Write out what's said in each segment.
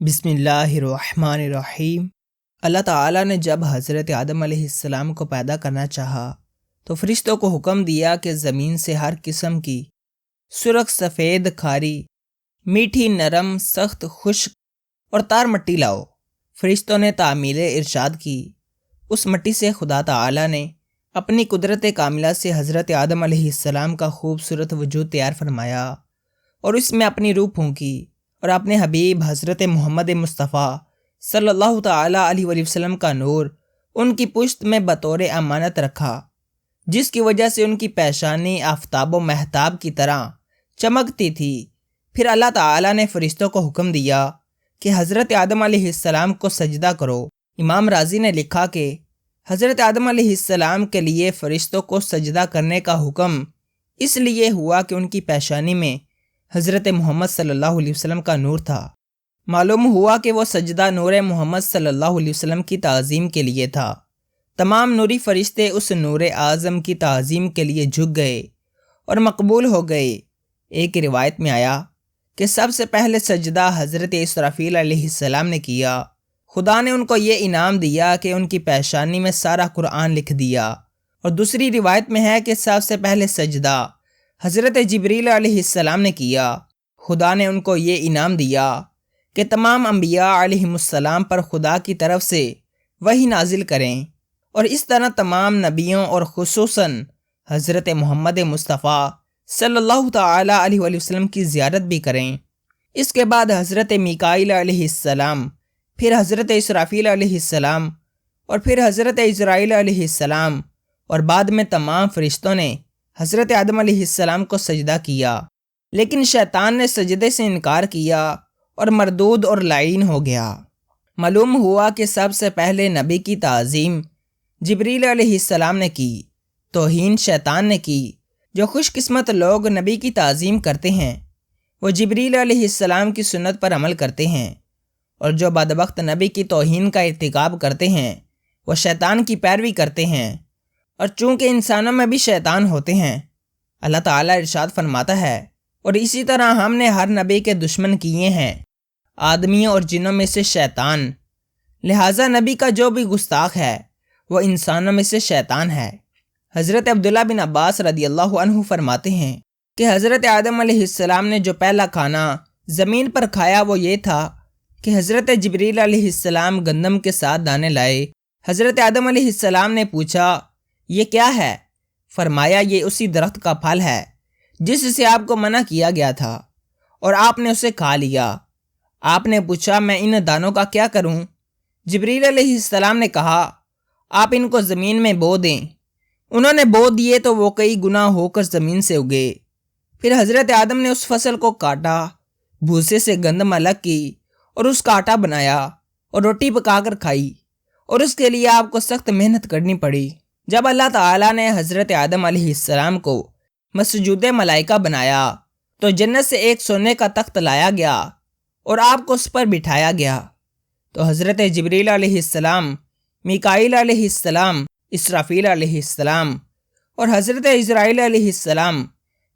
بسم اللہ الرحمن الرحیم۔ اللہ تعالیٰ نے جب حضرت آدم علیہ السلام کو پیدا کرنا چاہا تو فرشتوں کو حکم دیا کہ زمین سے ہر قسم کی سرخ، سفید، کھاری، میٹھی، نرم، سخت، خشک اور تار مٹی لاؤ۔ فرشتوں نے تعمیل ارشاد کی۔ اس مٹی سے خدا تعالیٰ نے اپنی قدرت کاملہ سے حضرت آدم علیہ السلام کا خوبصورت وجود تیار فرمایا اور اس میں اپنی روح پھونکی اور اپنے حبیب حضرت محمد مصطفیٰ صلی اللہ تعالیٰ علیہ وآلہ وسلم کا نور ان کی پشت میں بطور امانت رکھا، جس کی وجہ سے ان کی پیشانی آفتاب و مہتاب کی طرح چمکتی تھی۔ پھر اللہ تعالیٰ نے فرشتوں کو حکم دیا کہ حضرت آدم علیہ السلام کو سجدہ کرو۔ امام رازی نے لکھا کہ حضرت آدم علیہ السلام کے لیے فرشتوں کو سجدہ کرنے کا حکم اس لیے ہوا کہ ان کی پیشانی میں حضرت محمد صلی اللہ علیہ وسلم کا نور تھا۔ معلوم ہوا کہ وہ سجدہ نور محمد صلی اللہ علیہ وسلم کی تعظیم کے لیے تھا۔ تمام نوری فرشتے اس نور اعظم کی تعظیم کے لیے جھک گئے اور مقبول ہو گئے۔ ایک روایت میں آیا کہ سب سے پہلے سجدہ حضرت اسرافیل علیہ السلام نے کیا۔ خدا نے ان کو یہ انعام دیا کہ ان کی پیشانی میں سارا قرآن لکھ دیا۔ اور دوسری روایت میں ہے کہ سب سے پہلے سجدہ حضرت جبریل علیہ السلام نے کیا۔ خدا نے ان کو یہ انعام دیا کہ تمام انبیاء علیہم السلام پر خدا کی طرف سے وحی نازل کریں اور اس طرح تمام نبیوں اور خصوصاً حضرت محمد مصطفیٰ صلی اللہ تعالیٰ علیہ وآلہ وسلم کی زیارت بھی کریں۔ اس کے بعد حضرت میکائیل علیہ السلام، پھر حضرت اسرافیل علیہ السلام اور پھر حضرت عزرائیل علیہ السلام اور بعد میں تمام فرشتوں نے حضرت آدم علیہ السلام کو سجدہ کیا، لیکن شیطان نے سجدے سے انکار کیا اور مردود اور لعین ہو گیا۔ معلوم ہوا کہ سب سے پہلے نبی کی تعظیم جبریل علیہ السلام نے کی، توہین شیطان نے کی۔ جو خوش قسمت لوگ نبی کی تعظیم کرتے ہیں وہ جبریل علیہ السلام کی سنت پر عمل کرتے ہیں، اور جو بدبخت نبی کی توہین کا ارتکاب کرتے ہیں وہ شیطان کی پیروی کرتے ہیں، اور چونکہ انسانوں میں بھی شیطان ہوتے ہیں، اللہ تعالیٰ ارشاد فرماتا ہے، اور اسی طرح ہم نے ہر نبی کے دشمن کیے ہیں آدمیوں اور جنوں میں سے شیطان، لہٰذا نبی کا جو بھی گستاخ ہے وہ انسانوں میں سے شیطان ہے۔ حضرت عبداللہ بن عباس رضی اللہ عنہ فرماتے ہیں کہ حضرت آدم علیہ السلام نے جو پہلا کھانا زمین پر کھایا وہ یہ تھا کہ حضرت جبریل علیہ السلام گندم کے ساتھ دانے لائے۔ حضرت آدم علیہ السلام نے پوچھا یہ کیا ہے؟ فرمایا یہ اسی درخت کا پھل ہے جس سے آپ کو منع کیا گیا تھا اور آپ نے اسے کھا لیا۔ آپ نے پوچھا میں ان دانوں کا کیا کروں؟ جبریل علیہ السلام نے کہا آپ ان کو زمین میں بو دیں۔ انہوں نے بو دیے تو وہ کئی گنا ہو کر زمین سے اگے۔ پھر حضرت آدم نے اس فصل کو کاٹا، بھوسے سے گندم الگ کی اور اس کا آٹا بنایا اور روٹی پکا کر کھائی، اور اس کے لیے آپ کو سخت محنت کرنی پڑی۔ جب اللہ تعالیٰ نے حضرت آدم علیہ السلام کو مسجود ملائکہ بنایا تو جنت سے ایک سونے کا تخت لایا گیا اور آپ کو اس پر بٹھایا گیا۔ تو حضرت جبریل علیہ السلام، میکائیل علیہ السلام، اسرافیل علیہ السلام اور حضرت عزرائیل علیہ السلام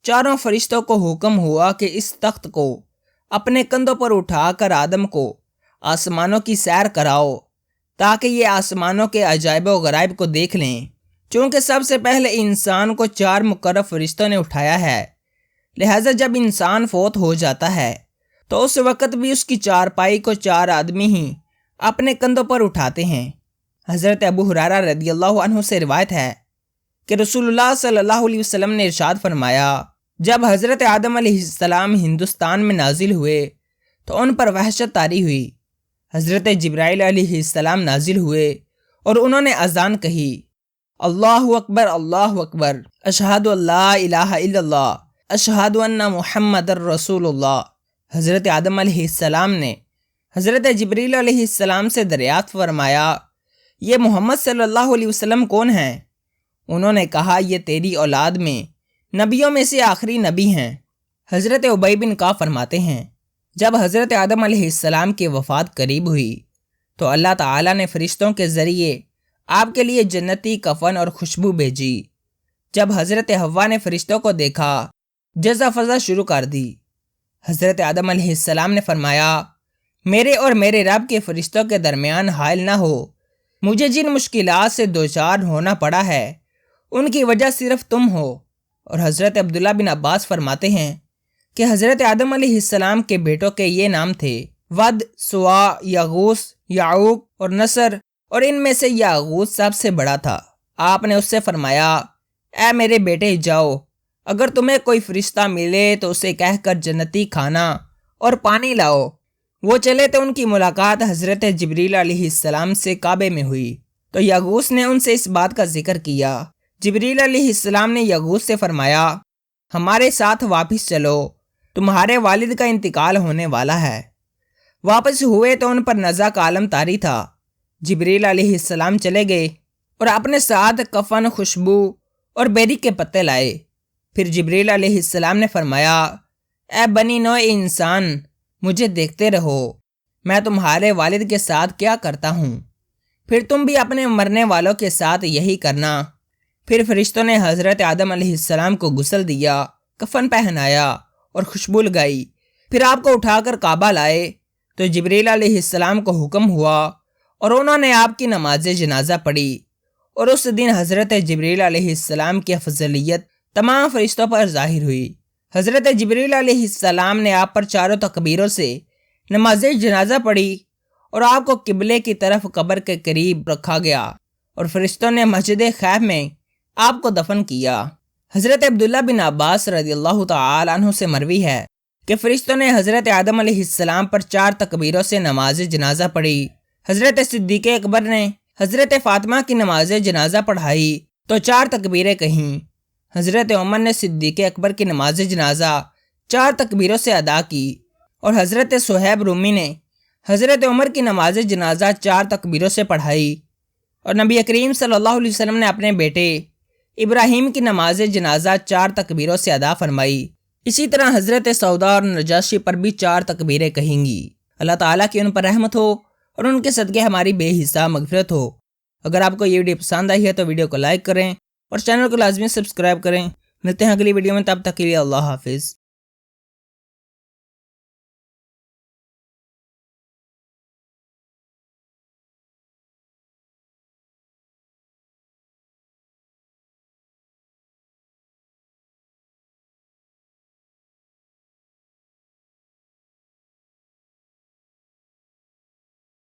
چاروں فرشتوں کو حکم ہوا کہ اس تخت کو اپنے کندھوں پر اٹھا کر آدم کو آسمانوں کی سیر کراؤ تاکہ یہ آسمانوں کے عجائب و غرائب کو دیکھ لیں۔ چونکہ سب سے پہلے انسان کو 4 مقرب فرشتوں نے اٹھایا ہے، لہٰذا جب انسان فوت ہو جاتا ہے تو اس وقت بھی اس کی چارپائی کو 4 آدمی ہی اپنے کندھوں پر اٹھاتے ہیں۔ حضرت ابو ہریرہ رضی اللہ عنہ سے روایت ہے کہ رسول اللہ صلی اللہ علیہ وسلم نے ارشاد فرمایا جب حضرت آدم علیہ السلام ہندوستان میں نازل ہوئے تو ان پر وحشت طاری ہوئی۔ حضرت جبرائیل علیہ السلام نازل ہوئے اور انہوں نے اذان کہی، اللہ اکبر اللہ اکبر، اشہد ان لا الہ الا اللہ، اشہد ان محمد الرسول اللہ۔ حضرت آدم علیہ السلام نے حضرت جبریل علیہ السلام سے دریافت فرمایا یہ محمد صلی اللہ علیہ وسلم کون ہیں؟ انہوں نے کہا یہ تیری اولاد میں نبیوں میں سے آخری نبی ہیں۔ حضرت ابی بن کعب فرماتے ہیں جب حضرت آدم علیہ السلام کی وفات قریب ہوئی تو اللہ تعالیٰ نے فرشتوں کے ذریعے آپ کے لیے جنتی کفن اور خوشبو بھیجی۔ جب حضرت حوا نے فرشتوں کو دیکھا جزا فضا شروع کر دی۔ حضرت آدم علیہ السلام نے فرمایا میرے اور میرے رب کے فرشتوں کے درمیان حائل نہ ہو۔ مجھے جن مشکلات سے دوچار ہونا پڑا ہے ان کی وجہ صرف تم ہو۔ اور حضرت عبداللہ بن عباس فرماتے ہیں کہ حضرت آدم علیہ السلام کے بیٹوں کے یہ نام تھے: ود، سوا، یغوث، یعوق اور نصر، اور ان میں سے یغوث سب سے بڑا تھا۔ آپ نے اس سے فرمایا: اے میرے بیٹے، جاؤ، اگر تمہیں کوئی فرشتہ ملے تو اسے کہہ کر جنتی کھانا اور پانی لاؤ۔ وہ چلے تو ان کی ملاقات حضرت جبریل علیہ السلام سے کعبے میں ہوئی تو یغوث نے ان سے اس بات کا ذکر کیا۔ جبریل علیہ السلام نے یغوث سے فرمایا: ہمارے ساتھ واپس چلو، تمہارے والد کا انتقال ہونے والا ہے۔ واپس ہوئے تو ان پر نزع کا عالم طاری تھا۔ جبریل علیہ السلام چلے گئے اور اپنے ساتھ کفن، خوشبو اور بیری کے پتے لائے۔ پھر جبریل علیہ السلام نے فرمایا: اے بنی نوع انسان، مجھے دیکھتے رہو، میں تمہارے والد کے ساتھ کیا کرتا ہوں، پھر تم بھی اپنے مرنے والوں کے ساتھ یہی کرنا۔ پھر فرشتوں نے حضرت آدم علیہ السلام کو غسل دیا، کفن پہنایا اور خوشبو لگائی، پھر آپ کو اٹھا کر کعبہ لائے تو جبریل علیہ السلام کو حکم ہوا اور انہوں نے آپ کی نماز جنازہ پڑھی، اور اس دن حضرت جبریل علیہ السلام کی افضلیت تمام فرشتوں پر ظاہر ہوئی۔ حضرت جبریل علیہ السلام نے آپ پر چاروں تکبیروں سے نماز جنازہ پڑھی اور آپ کو قبلے کی طرف قبر کے قریب رکھا گیا اور فرشتوں نے مسجد خیف میں آپ کو دفن کیا۔ حضرت عبداللہ بن عباس رضی اللہ تعالی عنہ سے مروی ہے کہ فرشتوں نے حضرت آدم علیہ السلام پر 4 تکبیروں سے نماز جنازہ پڑھی۔ حضرت صدیق اکبر نے حضرت فاطمہ کی نماز جنازہ پڑھائی تو 4 تکبیریں کہیں۔ حضرت عمر نے صدیق اکبر کی نماز جنازہ 4 تکبیروں سے ادا کی، اور حضرت صہیب رومی نے حضرت عمر کی نماز جنازہ 4 تکبیروں سے پڑھائی، اور نبی کریم صلی اللہ علیہ وسلم نے اپنے بیٹے ابراہیم کی نماز جنازہ 4 تکبیروں سے ادا فرمائی۔ اسی طرح حضرت سودا اور نجاشی پر بھی 4 تکبیریں کہیں گی۔ اللہ تعالیٰ کی ان پر رحمت ہو اور ان کے صدقے ہماری بے حساب مغفرت ہو۔ اگر آپ کو یہ ویڈیو پسند آئی ہے تو ویڈیو کو لائک کریں اور چینل کو لازمی سبسکرائب کریں۔ ملتے ہیں اگلی ویڈیو میں، تب تک کے لیے اللہ حافظ۔